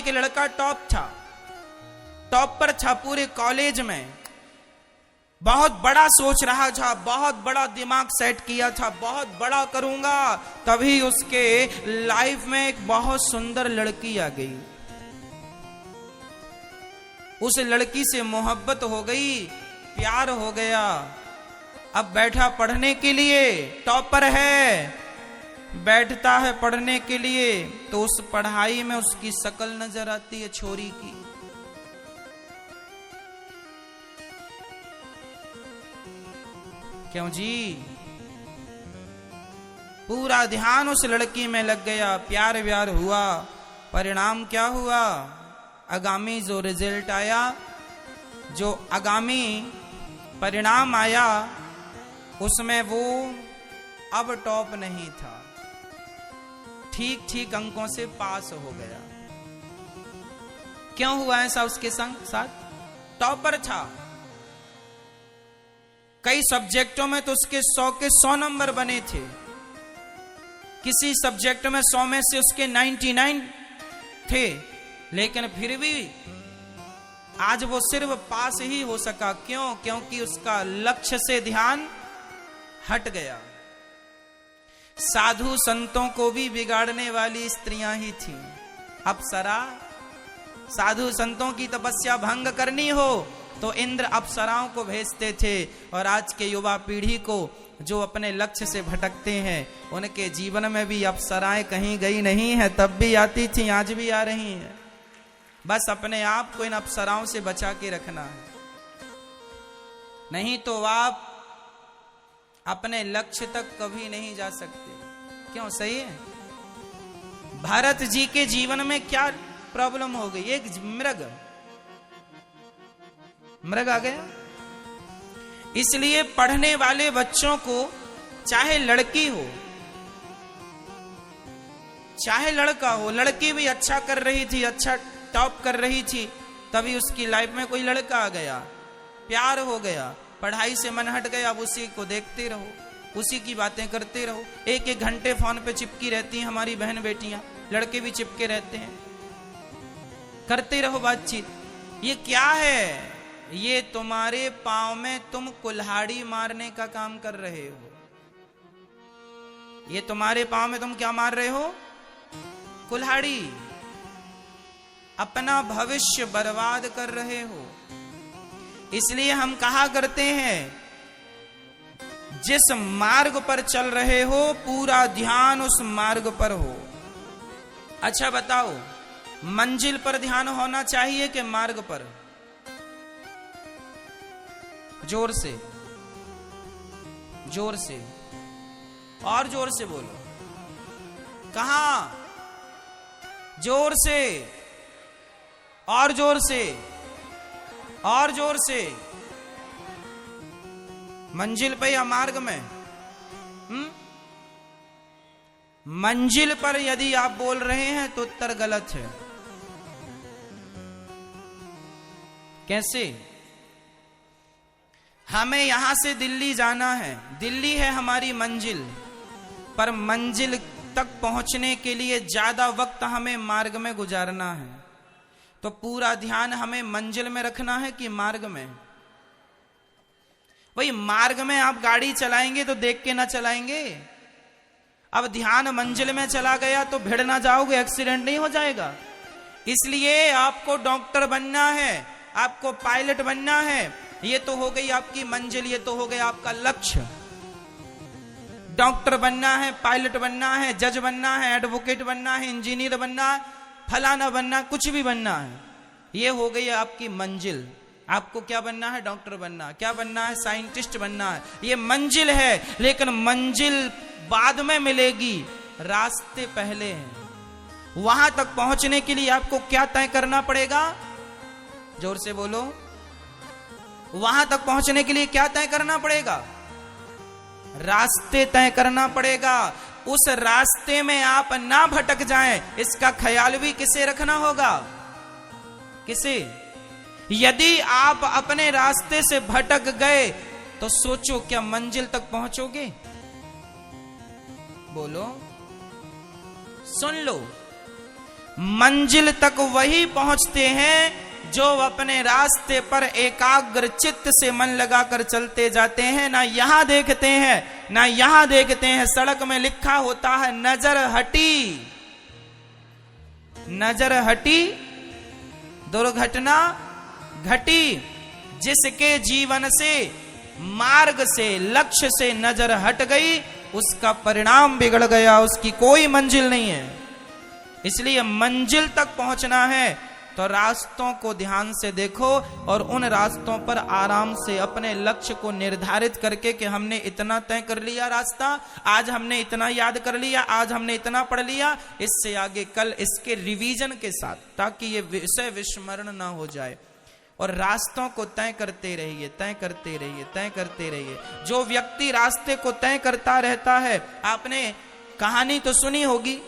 एक लड़का टॉप पर था पूरे कॉलेज में, बहुत बड़ा सोच रहा था, बहुत बड़ा दिमाग सेट किया था, बहुत बड़ा करूंगा। तभी उसके लाइफ में एक बहुत सुंदर लड़की आ गई। उस लड़की से मोहब्बत हो गई, प्यार हो गया। अब बैठा पढ़ने के लिए, टॉपर है, बैठता है पढ़ने के लिए, तो उस पढ़ाई में उसकी शक्ल नजर आती है छोरी की। क्यों जी? पूरा ध्यान उस लड़की में लग गया, प्यार व्यार हुआ। परिणाम क्या हुआ? आगामी जो रिजल्ट आया, जो आगामी परिणाम आया, उसमें वो अब टॉप नहीं था, ठीक ठीक अंकों से पास हो गया। क्यों हुआ ऐसा उसके साथ? टॉपर था, कई सब्जेक्टों में तो उसके 100 के 100 नंबर बने थे। किसी सब्जेक्ट में 100 में से उसके 99 थे, लेकिन फिर भी आज वो सिर्फ पास ही हो सका। क्यों? क्योंकि उसका लक्ष्य से ध्यान हट गया। साधु संतों को भी बिगाड़ने वाली स्त्रियां ही थीं। अप्सरा, साधु संतों की तपस्या भंग करनी हो तो इंद्र अप्सराओं को भेजते थे। और आज के युवा पीढ़ी को जो अपने लक्ष्य से भटकते हैं, उनके जीवन में भी अप्सराएं कहीं गई नहीं है, तब भी आती थी, आज भी आ रही हैं। बस अपने आप को इन अप्सराओं से बचा के रखना है, नहीं तो आप अपने लक्ष्य तक कभी नहीं जा सकते। क्यों? सही है। भरत जी के जीवन में क्या प्रॉब्लम हो गई? एक मृग आ गया। इसलिए पढ़ने वाले बच्चों को, चाहे लड़की हो चाहे लड़का हो, लड़की भी अच्छा कर रही थी, अच्छा टॉप कर रही थी, तभी उसकी लाइफ में कोई लड़का आ गया, प्यार हो गया, पढ़ाई से मन हट गया। अब उसी को देखते रहो, उसी की बातें करते रहो। एक एक घंटे फोन पे चिपकी रहती हैं हमारी बहन बेटियां, लड़के भी चिपके रहते हैं, करते रहो बातचीत। ये क्या है? ये तुम्हारे पांव में तुम कुल्हाड़ी मारने का काम कर रहे हो। ये तुम्हारे पांव में तुम क्या मार रहे हो? कुल्हाड़ी। अपना भविष्य बर्बाद कर रहे हो। इसलिए हम कहा करते हैं, जिस मार्ग पर चल रहे हो पूरा ध्यान उस मार्ग पर हो। अच्छा बताओ, मंजिल पर ध्यान होना चाहिए कि मार्ग पर? जोर से, जोर से, और जोर से बोलो। कहां? जोर से, और जोर से, और जोर से। मंजिल पर या मार्ग में? मंजिल पर यदि आप बोल रहे हैं तो उत्तर गलत है। कैसे? हमें यहां से दिल्ली जाना है, दिल्ली है हमारी मंजिल, पर मंजिल तक पहुंचने के लिए ज्यादा वक्त हमें मार्ग में गुजारना है। तो पूरा ध्यान हमें मंजिल में रखना है कि मार्ग में? वही मार्ग में आप गाड़ी चलाएंगे तो देख के ना चलाएंगे। अब ध्यान मंजिल में चला गया तो भिड़ ना जाओगे, एक्सीडेंट नहीं हो जाएगा। इसलिए आपको डॉक्टर बनना है, आपको पायलट बनना है। ये तो हो गई आपकी मंजिल, ये तो हो गया आपका लक्ष्य। डॉक्टर बनना है, पायलट बनना है, जज बनना है, एडवोकेट बनना है, इंजीनियर बनना है, फलाना बनना, कुछ भी बनना है, ये हो गई आपकी मंजिल। आपको क्या बनना है? डॉक्टर बनना। क्या बनना है? साइंटिस्ट बनना है। ये मंजिल है, लेकिन मंजिल बाद में मिलेगी, रास्ते पहले हैं। वहां तक पहुंचने के लिए आपको क्या तय करना पड़ेगा? जोर से बोलो। वहां तक पहुंचने के लिए क्या तय करना पड़ेगा? रास्ते तय करना पड़ेगा। उस रास्ते में आप ना भटक जाएं, इसका ख्याल भी किसे रखना होगा? किसे? यदि आप अपने रास्ते से भटक गए तो सोचो, क्या मंजिल तक पहुंचोगे? बोलो, सुन लो। मंजिल तक वही पहुंचते हैं जो अपने रास्ते पर एकाग्र चित्त से मन लगाकर चलते जाते हैं। ना यहां देखते हैं ना यहां देखते हैं। सड़क में लिखा होता है नजर हटी, नजर हटी दुर्घटना घटी। जिसके जीवन से, मार्ग से, लक्ष्य से नजर हट गई, उसका परिणाम बिगड़ गया, उसकी कोई मंजिल नहीं है। इसलिए मंजिल तक पहुंचना है तो रास्तों को ध्यान से देखो और उन रास्तों पर आराम से अपने लक्ष्य को निर्धारित करके कि हमने इतना तय कर लिया रास्ता, आज हमने इतना याद कर लिया, आज हमने इतना पढ़ लिया, इससे आगे कल इसके रिवीजन के साथ, ताकि ये विषय विस्मरण ना हो जाए। और रास्तों को तय करते रहिए, तय करते रहिए, तय करते रहिए। जो व्यक्ति रास्ते को तय करता रहता है, आपने कहानी तो सुनी होगी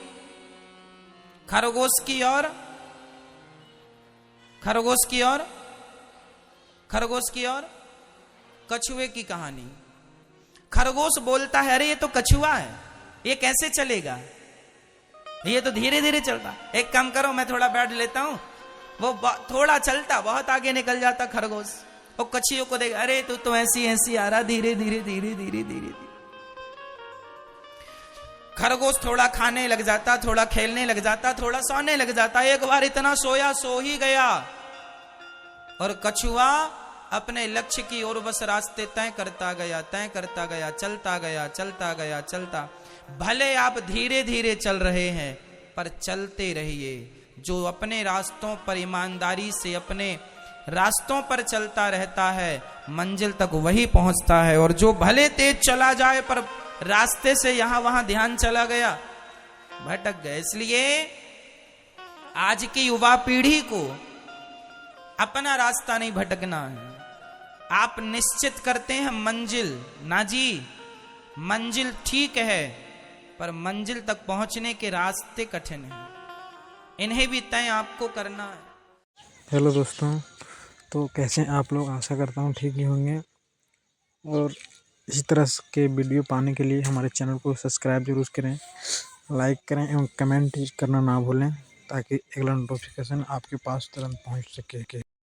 खरगोश की और कछुए की कहानी। खरगोश बोलता है अरे ये तो कछुआ है, ये कैसे चलेगा, ये तो धीरे धीरे चलता। एक काम करो मैं थोड़ा बैठ लेता हूं। वो थोड़ा चलता, बहुत आगे निकल जाता खरगोश। वो कछुओं को देख, अरे तू तो ऐसी ऐसी आ रहा, धीरे धीरे धीरे धीरे धीरे। खरगोश थोड़ा खाने लग जाता, थोड़ा खेलने लग जाता, थोड़ा सोने लग जाता। एक बार इतना सोया, सो ही गया। और कछुआ अपने लक्ष्य की ओर बस रास्ते तय करता गया, तय करता गया, चलता गया, चलता गया, चलता। भले आप धीरे धीरे चल रहे हैं पर चलते रहिए। जो अपने रास्तों पर ईमानदारी से अपने रास्तों पर चलता रहता है, मंजिल तक वही पहुंचता है। और जो भले तेज चला जाए पर रास्ते से यहां वहां ध्यान चला गया, भटक गए। इसलिए आज की युवा पीढ़ी को अपना रास्ता नहीं भटकना है। आप निश्चित करते हैं मंजिल, ना जी, मंजिल ठीक है पर मंजिल तक पहुंचने के रास्ते कठिन हैं, इन्हें भी तय आपको करना है। हेलो दोस्तों, तो कैसे हैं आप लोग? आशा करता हूँ ठीक ही होंगे। और इसी तरह के वीडियो पाने के लिए हमारे चैनल को सब्सक्राइब जरूर करें, लाइक करें एवं कमेंट करना ना भूलें, ताकि अगला नोटिफिकेशन आपके पास तुरंत पहुँच सके।